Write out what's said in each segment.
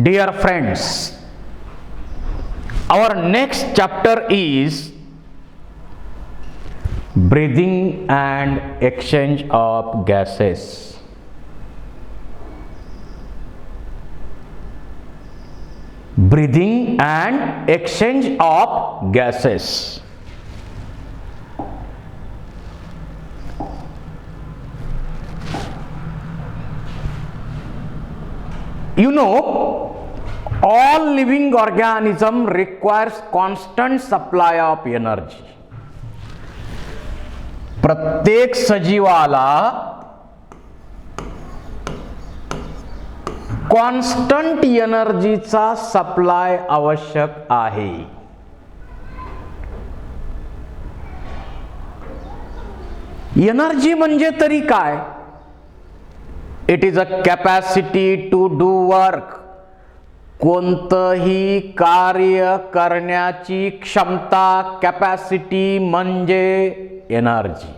Dear friends, our next chapter is breathing and exchange of gases. Breathing and exchange of gases. You know, all living organism requires constant supply of energy. प्रत्येक सजीवाला constant एनर्जीचा supply आवश्यक आहे. Energy म्हणजे तरी काय? It is a capacity to do work. कोणतंही कार्य करण्याची क्षमता, कॅपॅसिटी म्हणजे energy.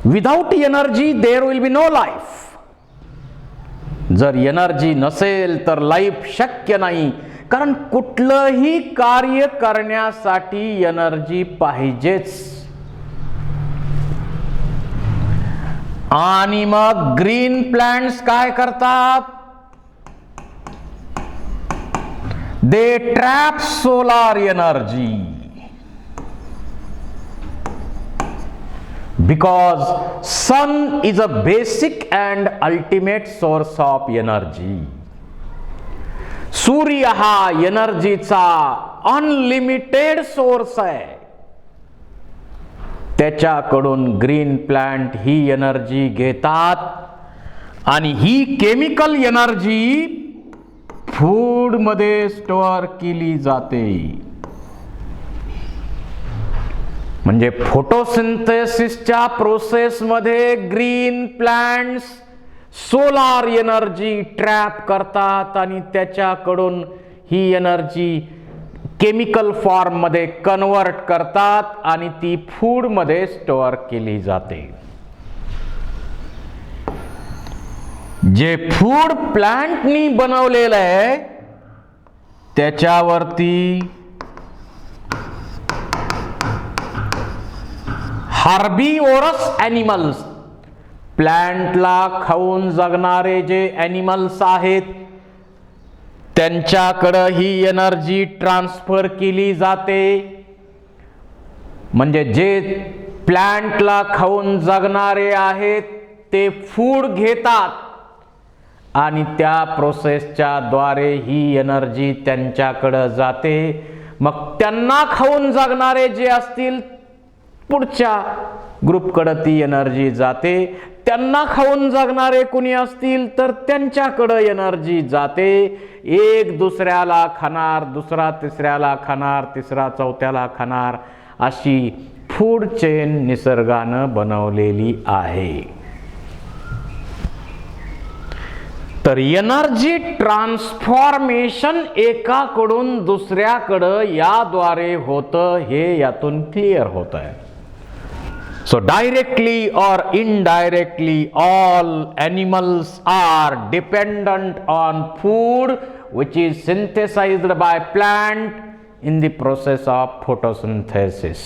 Without energy there will be no life. जर एनर्जी नसेल तर लाईफ शक्य नाही, कारण कुठलंही कार्य करण्यासाठी एनर्जी पाहिजेच. आणि मग ग्रीन प्लांट्स काय करतात? They trap solar energy. Because sun is a basic and ultimate source of energy. सूर्य हा एनर्जीचा अनलिमिटेड सोर्स आहे. त्याच्याकडून ग्रीन प्लांट ही एनर्जी घेतात आणि ही केमिकल एनर्जी फूड मध्ये स्टोअर केली जाते. म्हणजे फोटोसिंथेसिसच्या प्रोसेसमध्ये green plants solar energy trap करतात आणि त्याच्याकडून ही एनर्जी केमिकल फॉर्म मध्ये कन्वर्ट करतात आणि ती फूड मध्ये स्टोअर केली जाते. जे फूड प्लांटनी बनवलेलं आहे त्याच्यावरती हार्बिवोरस ॲनिमल्स, प्लांटला खाऊन जगणारे जे ॲनिमल्स आहेत त्यांच्याकडे ही एनर्जी ट्रान्सफर केली जाते. म्हणजे जे प्लांटला खाऊन जगणारे आहेत ते फूड घेतात आणि त्या प्रोसेसच्या द्वारे ही एनर्जी त्यांच्याकडे जाते. मग त्यांना खाऊन जगणारे जे असतील पुढच्या ग्रुपकडे ती एनर्जी जाते. त्यांना खाऊन जगणारे कुणी असतील तर त्यांच्याकडे एनर्जी जाते. एक दुसऱ्याला खाणार, दुसरा तिसऱ्याला खाणार, तिसरा चौथ्याला खाणार, अशी फूड चेन निसर्गानं बनवलेली आहे. तर एनर्जी ट्रान्सफॉर्मेशन एकाकडून दुसऱ्याकडे याद्वारे होतं हे यातून क्लिअर होत आहे. So directly or indirectly all animals are dependent on food which is synthesized by plant in the process of photosynthesis.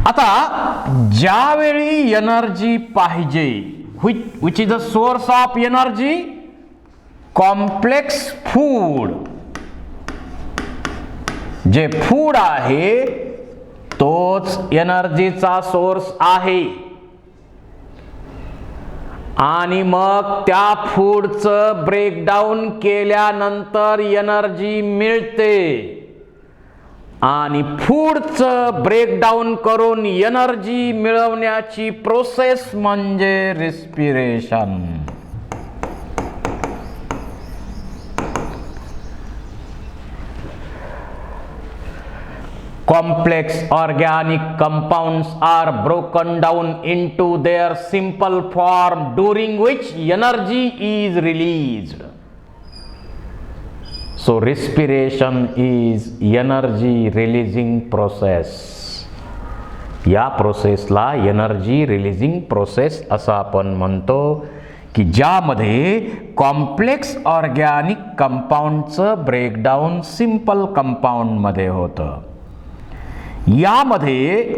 आता ज्यावेळी एनर्जी पाहिजे, which is the source of energy, complex food, जे फूड आहे तोच एनर्जीचा source आहे. आणि मग त्या फूडचं ब्रेकडाऊन केल्यानंतर एनर्जी मिळते. आणि फूडचं ब्रेकडाऊन करून एनर्जी मिळवण्याची प्रोसेस म्हणजे respiration. Complex organic compounds are broken down into their simple form during which energy is released. So respiration is energy releasing process. या प्रोसेसला एनर्जी रिलीजिंग प्रोसेस असं आपण म्हणतो, की ज्यामध्ये कॉम्प्लेक्स ऑर्गॅनिक कंपाऊंडचं ब्रेकडाऊन सिंपल कंपाऊंडमध्ये होतं. यामध्ये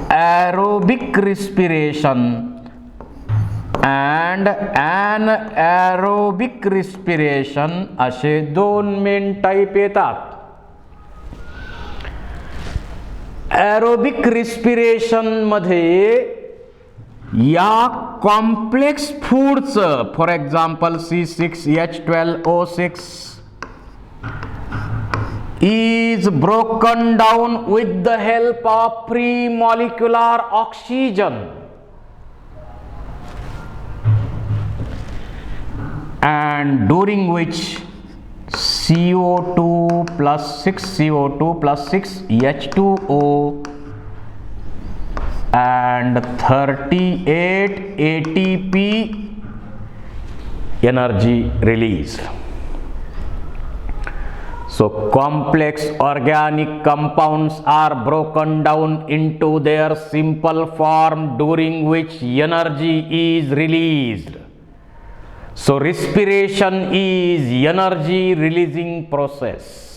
ॲरोबिक रिस्पिरेशन अँड ॲनॲरोबिक रिस्पिरेशन असे दोन मेन टाईप येतात. ॲरोबिक रिस्पिरेशन मध्ये या कॉम्प्लेक्स फूडचं, for example C6H12O6 is broken down with the help of free molecular oxygen and during which CO2 plus 6CO2 plus 6H2O and 38 ATP energy released. So complex organic compounds are broken down into their simple form during which energy is released. So respiration is energy releasing process.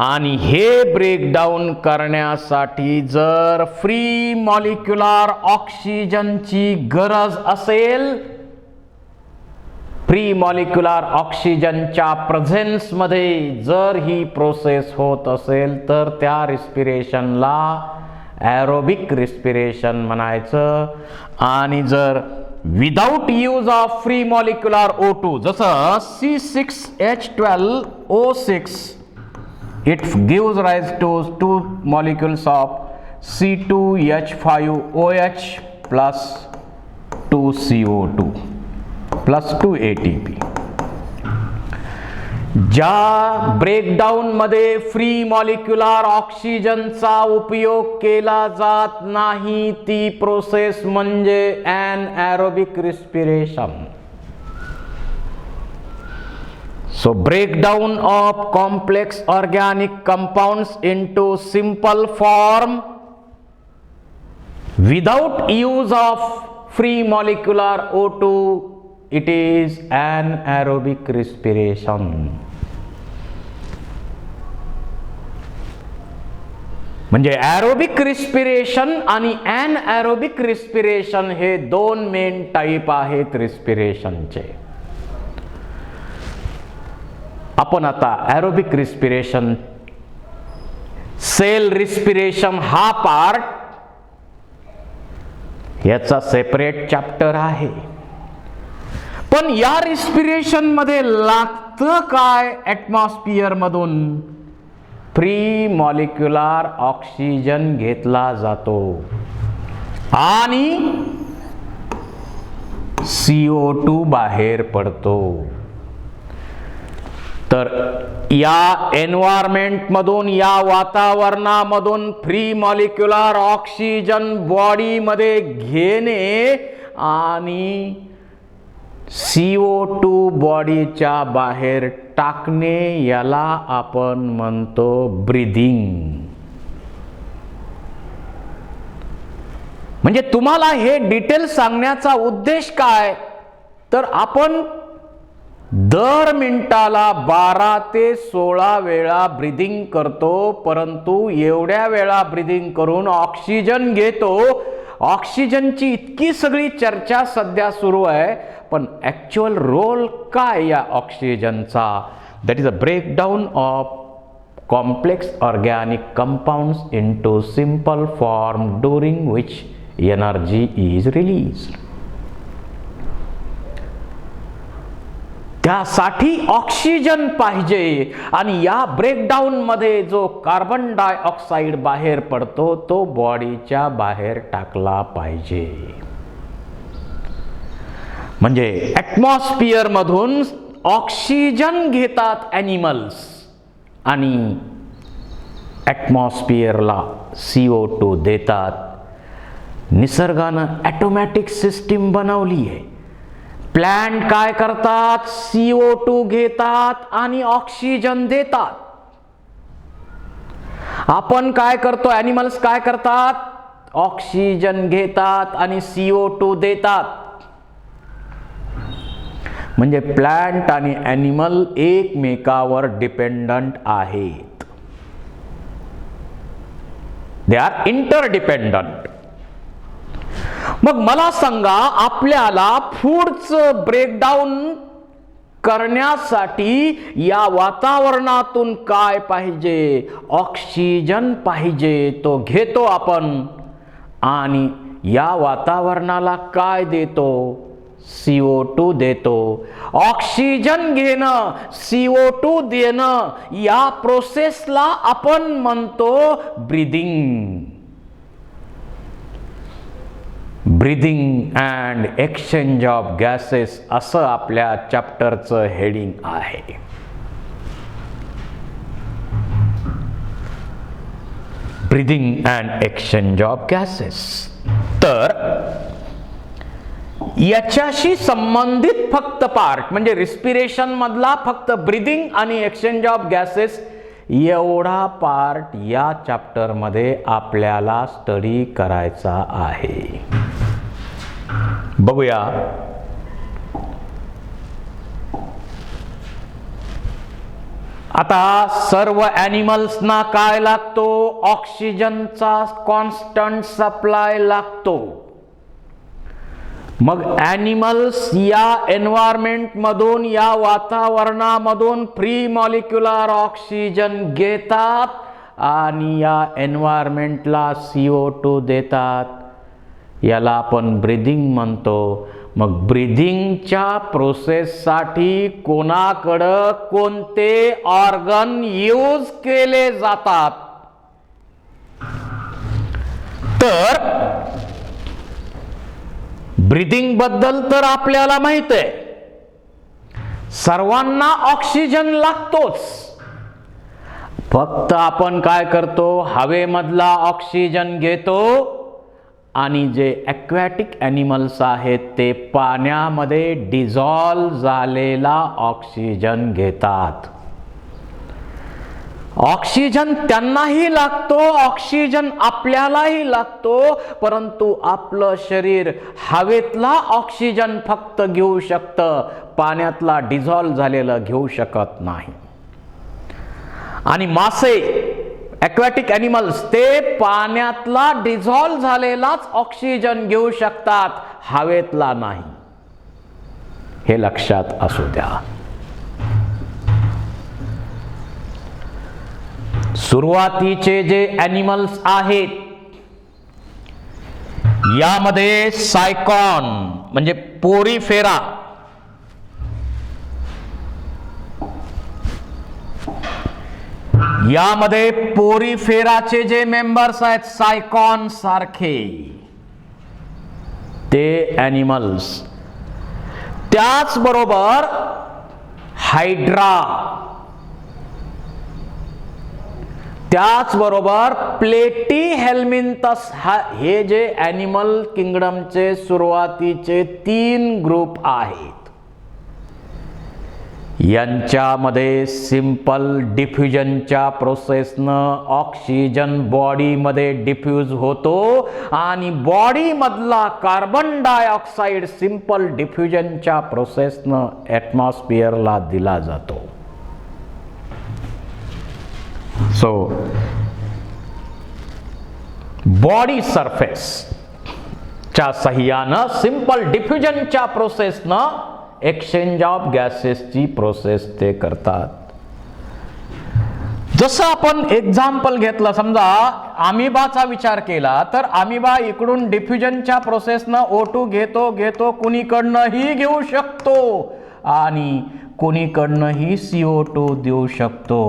आणि हे breakdown करण्यासाठी जर free molecular ऑक्सिजनची गरज असेल, free molecular ऑक्सिजनच्या प्रेझेन्समध्ये जर ही process होत असेल तर त्या रिस्पिरेशनला ॲरोबिक रिस्पिरेशन म्हणायचं. आणि जर without use of free molecular O2 जसं C6H12O6 it gives rise to two molecules of C2H5OH plus 2CO2 plus 2 ATP. ज्या ब्रेकडाऊन मध्ये फ्री मॉलिक्युलर ऑक्सिजनचा उपयोग केला जात नाही ती प्रोसेस म्हणजे ॲनॲरोबिक respiration. So breakdown of complex organic compounds into simple form without use of free molecular O2, it is anaerobic respiration. म्हणजे ॲरोबिक रिस्पिरेशन आणि ॲनॲरोबिक रिस्पिरेशन हे दोन मेन टाईप आहेत रिस्पिरेशनचे. आपण आता ॲरोबिक रिस्पिरेशन, सेल रिस्पिरेशन हा पार्ट याचा सेपरेट चॅप्टर आहे. पण या रिस्पिरेशन मध्ये लागतं काय? ॲटमॉस्फिअर मधून फ्री मॉलिक्युलर ऑक्सिजन घेतला जातो आणि CO2 बाहेर पडतो. तर या एन्व्हायरमेंट मधून, या वातावरणामधून फ्री मॉलिक्युलर ऑक्सिजन बॉडी मध्ये घेणे आणि CO2 बॉडीच्या बाहेर टाकणे याला आपण म्हणतो ब्रीदिंग. म्हणजे तुम्हाला हे डिटेल सांगण्याचा उद्देश काय, तर आपण दर मिनिटाला 12 ते 16 वेळा ब्रीदिंग करतो, परंतु एवढ्या वेळा ब्रीदिंग करून ऑक्सिजन घेतो. ऑक्सिजनची इतकी सगळी चर्चा सध्या सुरू आहे, पण ॲक्च्युअल रोल काय या ऑक्सिजनचा? That is a breakdown of complex organic compounds into simple form during which energy is released. त्यासाठी ऑक्सिजन पाहिजे आणि या ब्रेकडाऊन मध्ये जो कार्बन डायऑक्साइड बाहेर पडतो तो बॉडीच्या बाहेर टाकला पाहिजे. म्हणजे ॲटमॉस्फिअर मधून ऑक्सिजन घेतात ॲनिमल्स आणि ॲटमॉस्फिअरला CO2 देतात. निसर्गानं ऑटोमॅटिक सिस्टीम बनवली आहे. प्लांट काय करतात? CO2 घेतात आणि ऑक्सिजन देतात. आपण काय करतो, ॲनिमल्स काय करतात, ऑक्सिजन घेतात आणि CO2 देतात. म्हणजे प्लांट आणि ॲनिमल एकमेकावर डिपेंडंट आहेत. They are interdependent. मग मला सांगा, आपल्याला फूडचं ब्रेकडाऊन करण्यासाठी या वातावरणातून काय पाहिजे, ऑक्सिजन पाहिजे. तो घेतो आपण आणि या वातावरणाला काय देतो, CO2 देतो. ऑक्सिजन घेणं, CO2 देणं, या प्रोसेसला आपण म्हणतो breathing. Breathing and exchange of gases असं आपल्या चॅप्टरचं हेडिंग आहे. Breathing and exchange of gases. तर याच्याशी संबंधित फक्त पार्ट म्हणजे रिस्पिरेशन मधला फक्त ब्रीदिंग आणि एक्सचेंज ऑफ गॅसेस एवढा पार्ट या चॅप्टर मध्ये आपल्याला स्टडी करायचा आहे. बघूया. आता सर्व ॲनिमल्सना काय लागतो, ऑक्सिजनचा कॉन्स्टंट सप्लाय लागतो. मग ॲनिमल्स या एन्व्हायरमेंट मधून, या वातावरणामधून फ्री मॉलिक्युलर ऑक्सिजन घेतात आणि या एन्व्हायरमेंटला CO2 देतात. याला आपण ब्रीदिंग म्हणतो. मग ब्रीदिंगच्या प्रोसेससाठी कोणाकडं कोणते ऑर्गन यूज केले जातात, तर ब्रीदिंग बद्दल तर आपल्याला माहित आहे, सर्वांना ऑक्सिजन लागतोच. फक्त आपण काय करतो, हवेमधला ऑक्सिजन घेतो आणि जे ॲक्वॅटिक ॲनिमल्स आहेत ते पाण्यामध्ये डिझॉल्व झालेला ऑक्सिजन घेतात. ऑक्सिजन त्यांनाही लागतो, ऑक्सिजन आपल्यालाही लागतो, परंतु आपलं शरीर हवेतला ऑक्सिजन फक्त घेऊ शकतं, पाण्यातला डिझॉल्व झालेलं घेऊ शकत नाही. आणि मासे, ॲक्वॅटिक ॲनिमल्स, ते पाण्यातला डिझॉल्व झालेलाच ऑक्सिजन घेऊ शकतात, हवेतला नाही. हे लक्षात असू द्या. सुरुवातीचे जे ॲनिमल्स आहेत यामध्ये सायकॉन म्हणजे पोरीफेरा, यामध्ये पोरीफेराचे जे मेंबर्स आहेत सायकॉन सारखे ते ॲनिमल्स. त्याचबरोबर हायड्रा, त्याचबरोबर प्लेटीहेल्मिन्थस, हे जे ॲनिमल किंगडमचे सुरुवातीचे 3 ग्रुप आहेत. यांच्यामध्ये सिंपल डिफ्युजनच्या प्रोसेसनं ऑक्सिजन बॉडीमध्ये डिफ्यूज होतो आणि बॉडीमधला कार्बन डायऑक्साईड सिंपल डिफ्युजनच्या प्रोसेसनं ॲटमॉस्फिअरला दिला जातो. सो बॉडी सरफेस च्या सहाय्यानं सिंपल डिफ्युजनच्या प्रोसेसनं एक्सचेंज ऑफ गॅसेसची प्रोसेस ते करतात. जसं आपण एक्झाम्पल घेतलं, समजा अमिबाचा विचार केला तर अमिबा इकडून डिफ्युजनच्या प्रोसेसनं O2 घेतो, कुणीकडनंही घेऊ शकतो आणि कुणीकडनंही CO2 देऊ शकतो.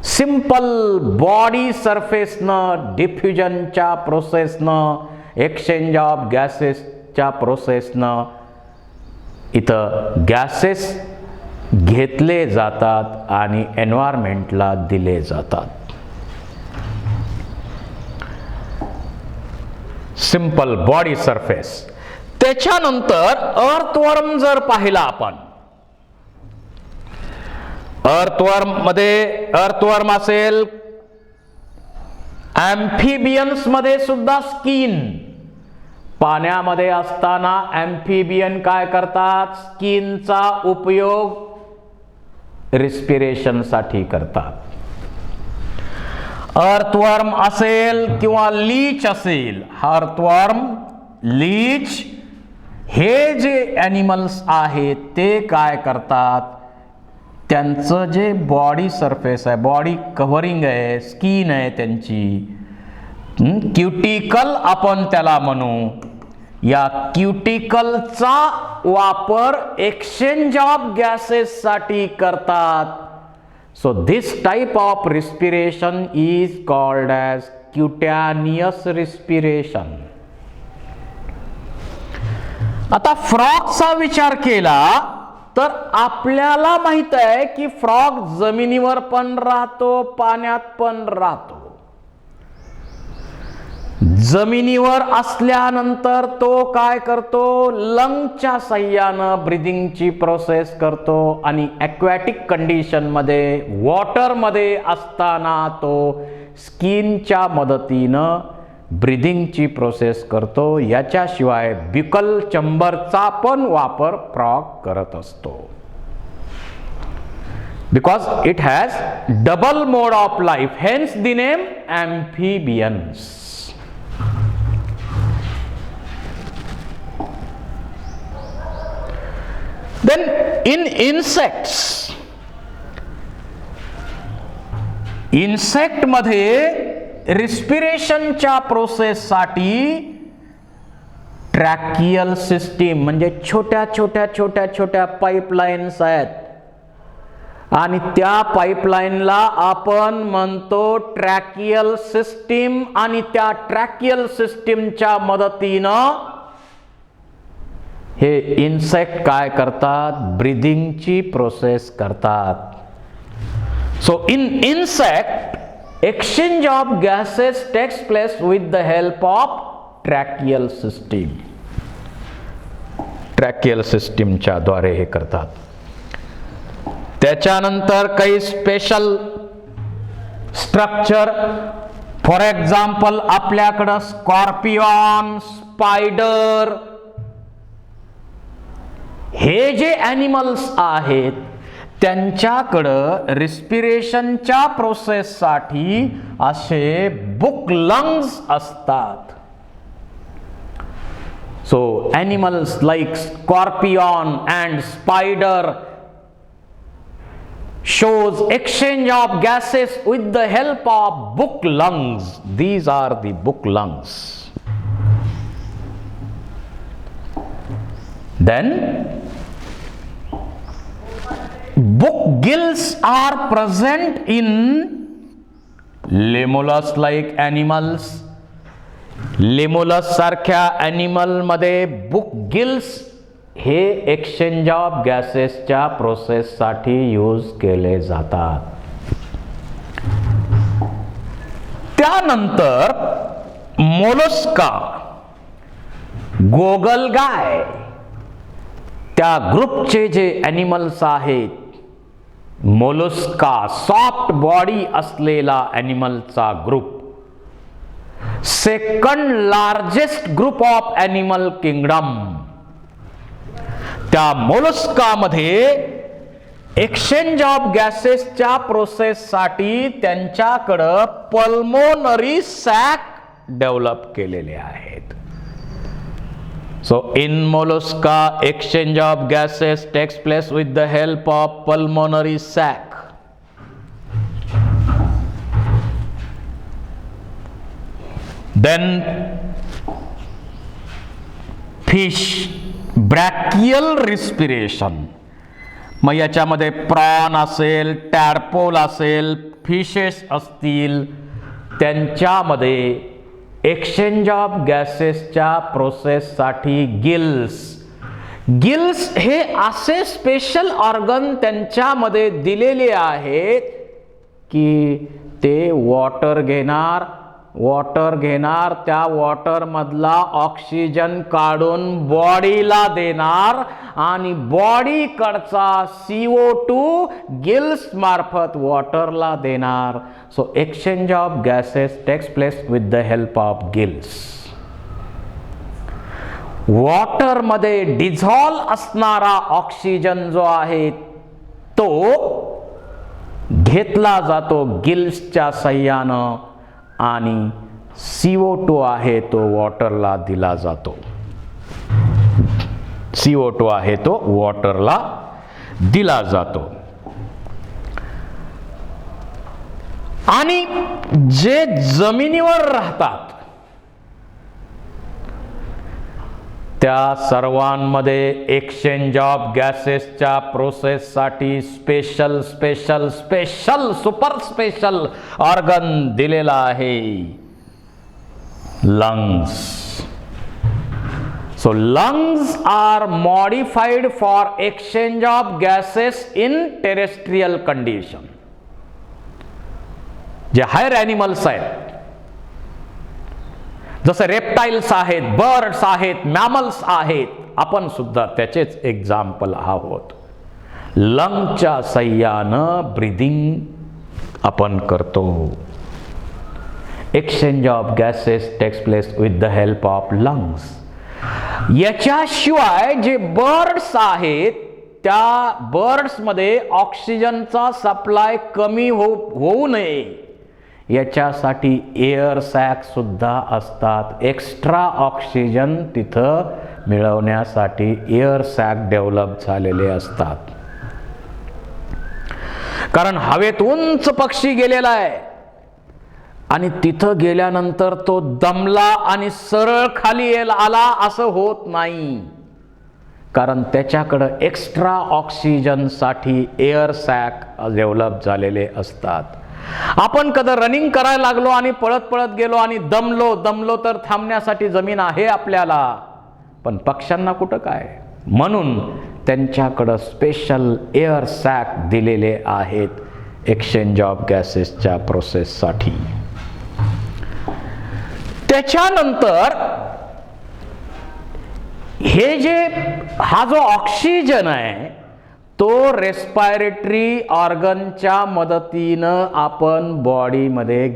सिंपल बॉडी सरफेसनं, डिफ्युजनच्या प्रोसेसनं, एक्सचेंज ऑफ गॅसेसच्या प्रोसेसनं इथं गॅसेस घेतले जातात आणि एन्व्हायरमेंटला दिले जातात. Simple body surface. त्याच्यानंतर अर्थवर्म जर पाहिला आपण, अर्थवर्म असेल, ॲम्फिबियन्स मध्ये सुद्धा स्किन, पाण्यामध्ये असताना ॲम्फिबियन काय करतात, स्किनचा उपयोग रिस्पिरेशन साठी करतात. अर्थवर्म असेल किंवा लीच असेल, अर्थवर्म, लीच हे जे ॲनिमल्स आहेत ते काय करतात, त्यांचं जे बॉडी सरफेस आहे, बॉडी कव्हरिंग आहे, स्किन आहे त्यांची, क्युटिकल आपण त्याला म्हणू, या क्युटिकलचा वापर एक्सचेंज ऑफ गॅसेस साठी करतात. So this type of respiration is called as cutaneous respiration. आता फ्रॉगचा विचार केला तर आपल्याला माहित आहे की फ्रॉग जमिनीवर पण राहतो, पाण्यात पण राहतो. जमिनीवर असल्यानंतर तो काय करतो, लंगच्या साह्यानं ब्रीदिंगची प्रोसेस करतो आणि ॲक्वॅटिक कंडिशन मध्ये, वॉटर मध्ये असताना तो स्किनच्या मदतीनं ब्रीदिंगची प्रोसेस करतो. याच्याशिवाय ब्युकल चंबरचा पण वापर फ्रॉग करत असतो. Because it has double mode of life, hence the name amphibians. Then in insects, insect मध्ये रिस्पिरेशनच्या प्रोसेस साठी ट्रॅकियल सिस्टीम म्हणजे छोट्या छोट्या छोट्या छोट्या पाईपलाईन्स आहेत आणि त्या पाईपलाईनला आपण म्हणतो ट्रॅकियल सिस्टीम. आणि त्या ट्रॅकियल सिस्टीमच्या मदतीनं हे इन्सेक्ट काय करतात, ब्रीदिंगची प्रोसेस करतात. So in insect exchange of gases takes place with the help of tracheal system. Tracheal सिस्टीमच्या द्वारे हे करतात. त्याच्यानंतर काही स्पेशल स्ट्रक्चर, फॉर एक्झाम्पल आपल्याकडं स्कॉर्पियन, स्पायडर हे जे ॲनिमल्स आहेत त्यांच्याकडं रिस्पिरेशनच्या प्रोसेससाठी असे बुक लंग्स असतात. So animals like scorpion and spider shows exchange of gases with the help of book lungs. These are the book lungs. Then book gills are present in lemurus like animals. Lemurus सारख्या animal मध्ये book gills हे exchange of गॅसेसच्या प्रोसेससाठी use केले जातात. त्यानंतर Mollusca, गोगलगाय, त्या ग्रुपचे जे ॲनिमल्स आहेत, मोलस्का सॉफ्ट बॉडी असलेला ॲनिमलचा group, second largest group of animal kingdom. त्या मोलस्कामध्ये एक्सचेंज ऑफ गॅसेसच्या प्रोसेससाठी त्यांच्याकडं पल्मोनरी सॅक डेव्हलप केलेले आहेत. So in Mollusca exchange of gases takes place with the help of pulmonary sac. Then fish, branchial respiration. मग याच्यामध्ये प्रॉन असेल, tadpole असेल, फिशेस असतील, त्यांच्यामध्ये एक्सचेंज ऑफ गॅसेसच्या प्रोसेससाठी गिल्स हे असे स्पेशल ऑर्गन त्यांच्यामध्ये दिलेले आहेत की ते वॉटर घेणार वॉटर घेणार, त्या वॉटरमधला ऑक्सिजन काढून बॉडीला देणार आणि बॉडीकडचा CO2 गिल्स मार्फत वॉटरला देणार. So exchange of gases takes place with the help of gills. वॉटरमध्ये डिझॉल्व असणारा ऑक्सिजन जो आहे तो घेतला जातो गिल्सच्या साह्यानं आणि CO2 आहे तो वॉटरला दिला जातो. CO2 आहे तो वॉटरला दिला जातो. आणि जे जमिनीवर राहतात त्या सर्वांमध्ये एक्सचेंज ऑफ गॅसेसच्या प्रोसेससाठी special special special super special organ दिलेला आहे, lungs. So lungs are modified for exchange of gases in terrestrial condition. जे हायर ॲनिमल्स आहेत, जसे रेप्टाइल्स आहेत, बर्ड्स आहेत, मॅमल्स आहेत, आपण सुद्धा त्याचेच एक्झाम्पल आहोत. लंगच्या साह्यानं ब्रीदिंग आपण करतो. Exchange of gases takes place with the help of lungs. याच्याशिवाय जे बर्ड्स आहेत त्या बर्ड्समध्ये ऑक्सिजनचा सप्लाय कमी होऊ नये याच्यासाठी एअर सॅक सुद्धा असतात. एक्स्ट्रा ऑक्सिजन तिथं मिळवण्यासाठी एअर सॅक डेव्हलप झालेले असतात. कारण हवेत उंच पक्षी गेलेला आहे आणि तिथं गेल्यानंतर तो दमला आणि सरळ खाली आला असं होत नाही, कारण त्याच्याकडं एक्स्ट्रा ऑक्सिजनसाठी एअर सॅक डेव्हलप झालेले असतात. आपण कधी रनिंग करायला लागलो आणि पळत पळत गेलो आणि दमलो तर थांबण्यासाठी जमीन आहे आपल्याला, पण पक्ष्यांना कुठं काय. म्हणून त्यांच्याकडं स्पेशल एअर सॅक दिलेले आहेत एक्सचेंज ऑफ गॅसेसच्या प्रोसेससाठी. त्याच्यानंतर हा जो ऑक्सिजन आहे तो रेस्पायरेटरी ऑर्गनच्या मदतीनं आपण बॉडीमध्ये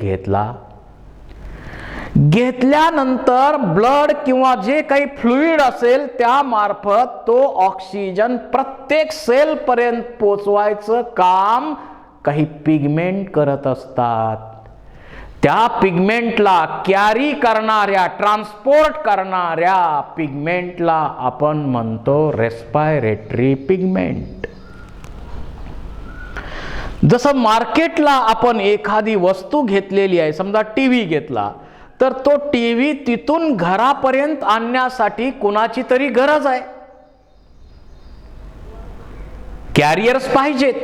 घेतल्यानंतर ब्लड किंवा जे काही फ्लुइड असेल त्या मार्फत तो ऑक्सिजन प्रत्येक सेल पर्यंत पोचवायचं काम काही पिगमेंट करत असतात. त्या पिगमेंटला कॅरी करणाऱ्या, ट्रान्सपोर्ट करणाऱ्या पिगमेंटला आपण म्हणतो रेस्पायरेटरी पिगमेंट. जसं मार्केटला आपण एखादी वस्तू घेतलेली आहे, समजा टीव्ही घेतला, तर तो टीव्ही तिथून घरापर्यंत आणण्यासाठी कुणाची तरी गरज आहे, कॅरियर्स पाहिजेत.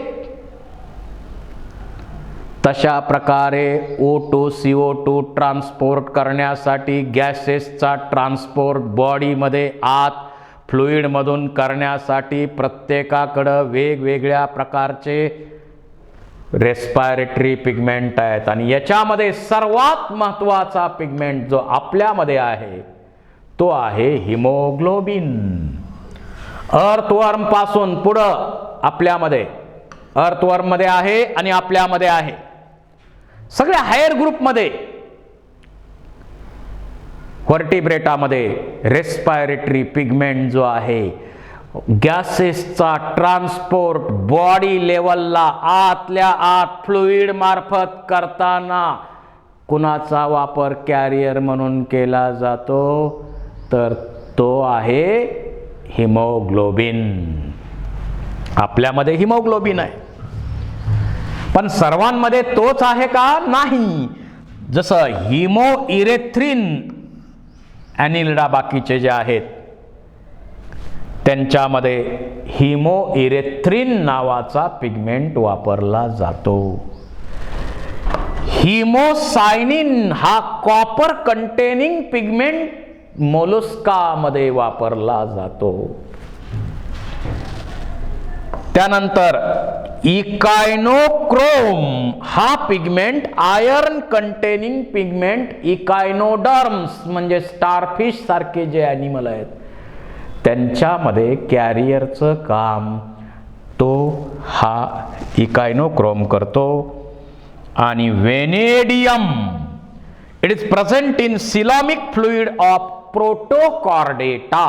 तशा प्रकारे O2 CO2 ट्रान्सपोर्ट करण्यासाठी गॅसेसचा ट्रान्सपोर्ट बॉडीमध्ये आत फ्लुइडमधून करण्यासाठी प्रत्येकाकडं वेगवेगळ्या प्रकारचे रेस्पायरेटरी पिगमेंट आहेत. आणि याच्यामध्ये सर्वात महत्त्वाचा पिगमेंट जो आपल्यामध्ये आहे तो आहे हिमोग्लोबिन. अर्थवर्म पासून पुढं आपल्यामध्ये, अर्थवर्म मध्ये आहे आणि आपल्यामध्ये आहे, सगळ्या हायर ग्रुपमध्ये, व्हर्टिब्रेटामध्ये रेस्पायरेटरी पिगमेंट जो आहे गॅसेसचा ट्रान्सपोर्ट बॉडी लेवलला आतल्या आत फ्लुइड मार्फत करताना कुणाचा वापर कॅरियर म्हणून केला जातो, तर तो आहे हिमोग्लोबिन. आपल्यामध्ये हिमोग्लोबिन आहे, पण सर्वांमध्ये तोच आहे का? नाही. जसं हिमोइरेथ्रिन ॲनिलिडा बाकीचे जे आहेत त्यांच्यामध्ये हिमोइरेथ्रिन नावाचा पिगमेंट वापरला जातो. हिमोसायनिन हा कॉपर कंटेनिंग पिगमेंट मोलस्कामध्ये वापरला जातो. त्यानंतर इकायनोक्रोम हा पिगमेंट आयर्न कंटेनिंग पिगमेंट इकायनोडर्म्स म्हणजे स्टारफिश सारखे जे ॲनिमल आहेत त्यांच्यामध्ये कॅरियरचं काम तो हा इकायनोक्रोम करतो. आणि vanadium it is present in coelomic fluid of Protochordata.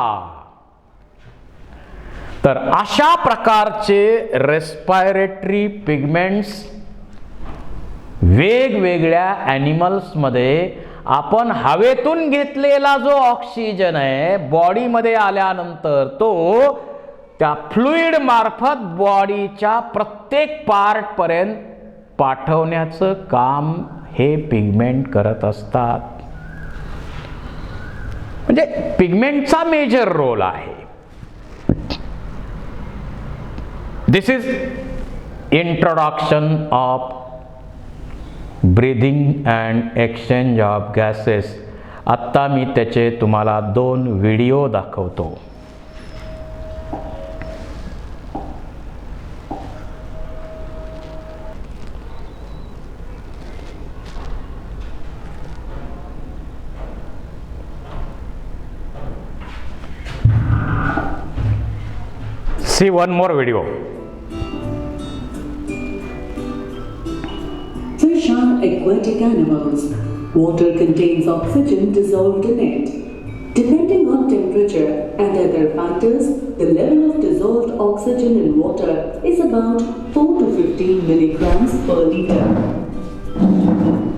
तर अशा प्रकारचे रेस्पायरेटरी पिगमेंट्स वेगवेगळ्या ॲनिमल्समध्ये आपण हवेतून घेतलेला जो ऑक्सिजन आहे बॉडीमध्ये आल्यानंतर तो त्या फ्लुइड मार्फत बॉडीच्या प्रत्येक पार्टपर्यंत पाठवण्याचं काम हे पिगमेंट करत असतात. म्हणजे पिगमेंटचा मेजर रोल आहे. This is introduction of breathing and exchange of gases. आत्ता मी त्याचे तुम्हाला 2 व्हिडिओ दाखवतो. See one more video. Fish are aquatic animals. Water contains oxygen dissolved in it. Depending on temperature and other factors, the level of dissolved oxygen in water is about 4 to 15 milligrams per liter.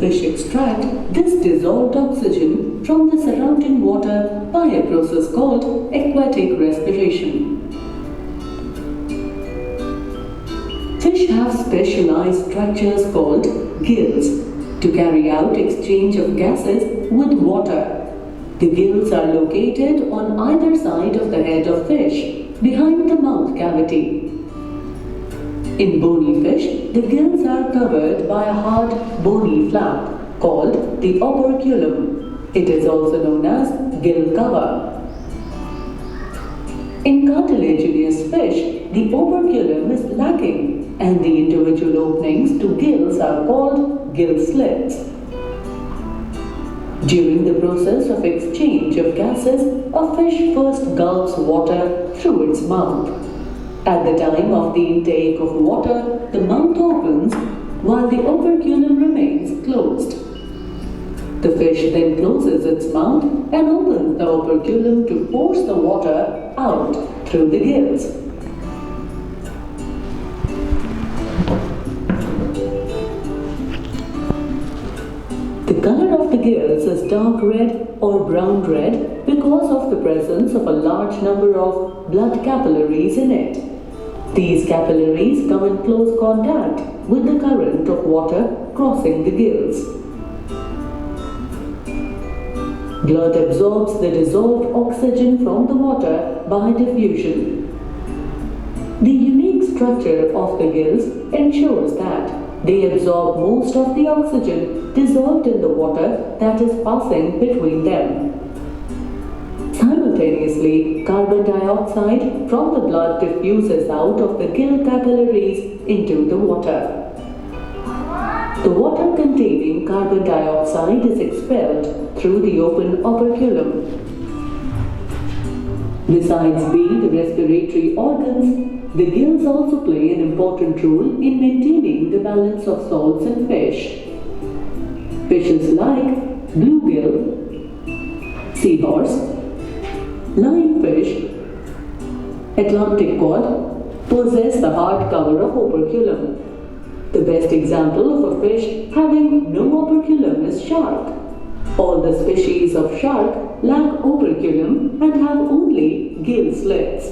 Fish extract this dissolved oxygen from the surrounding water by a process called aquatic respiration. Fish have specialized structures called gills to carry out exchange of gases with water. The gills are located on either side of the head of fish, behind the mouth cavity. In bony fish, the gills are covered by a hard bony flap called the operculum. It is also known as gill cover. In cartilaginous fish, the operculum is lacking and the individual openings to gills are called gill slits. During the process of exchange of gases, a fish first gulps water through its mouth. At the time of the intake of water, the mouth opens while the operculum remains closed. The fish then closes its mouth and opens the operculum to force the water out through the gills. The color of the gills is dark red or brown red because of the presence of a large number of blood capillaries in it. These capillaries come in close contact with the current of water crossing the gills. Blood absorbs the dissolved oxygen from the water by diffusion. The unique structure of the gills ensures that they absorb most of the oxygen dissolved in the water that is passing between them. Simultaneously, carbon dioxide from the blood diffuses out of the gill capillaries into the water. The water containing carbon dioxide is expelled through the open operculum. Besides being the respiratory organs, the gills also play an important role in maintaining the balance of salts in fish. Fishes like bluegill, seahorse, lionfish, Atlantic cod possess the hard cover of operculum. The best example of a fish having no operculum is shark. All the species of shark lack operculum and have only gill slits.